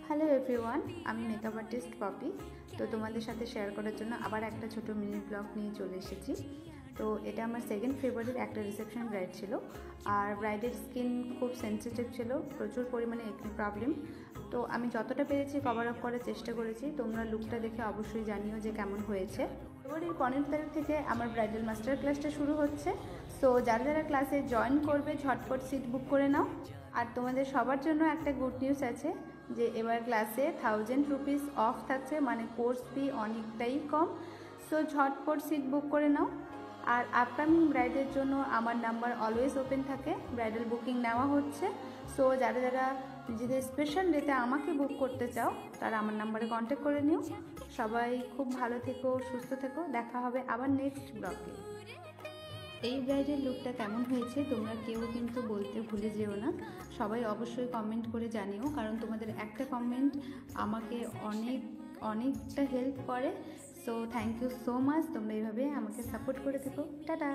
Hello everyone, আমি makeup artist poppy. তো তোমাদের সাথে শেয়ার করার জন্য আবার একটা ছোট মিনি ব্লগ নিয়ে চলে এসেছি। তো এটা আমার 2 ফেব্রুয়ারির একটা রিসেপশন ব্রাইড ছিল। আর ব্রাইডের স্কিন খুব সেন্সিটিভ ছিল, প্রচুর পরিমাণে একনি প্রবলেম। তো আমি যতটা পেরেছি কভার আপ করার চেষ্টা করেছি। তোমরা লুকটা দেখে অবশ্যই জানিও যে কেমন হয়েছে। ফেব্রুয়ারির 15 তারিখ থেকে আমার ব্রাইডাল মাস্টার ক্লাসটা শুরু হচ্ছে। সো যারা যারা ক্লাসে জয়েন করবে ঝটপট সিট বুক করে নাও। আর তোমাদের সবার জন্য একটা গুড নিউজ আছে যে এবার ক্লাসে 1000 রুপিস অফ থাকছে, মানে কোর্স ফি অনেকটাই কম। সো ঝটপট সিট বুক করে নাও। আর আপকামিং ব্রাইডের জন্য আমার নাম্বার অলওয়েজ ওপেন থাকে, ব্রাইডাল বুকিং নেওয়া হচ্ছে। সো যারা যারা নিজেদের স্পেশাল ডেতে আমাকে বুক করতে চাও তারা আমার নাম্বারে কন্ট্যাক্ট করে নিও। সবাই খুব ভালো থেকো, সুস্থ থেকো। দেখা হবে আবার নেক্সট ব্লগে। এই ব্রাইডের লুকটা কেমন হয়েছে তোমরা কেউ কিন্তু বলতে ভুলে যেও না। সবাই অবশ্যই কমেন্ট করে জানিও, কারণ তোমাদের একটা কমেন্ট আমাকে অনেকটা হেল্প করে। So thank you so much, তোমরা এইভাবে আমাকে সাপোর্ট করে থেকো। টাটা।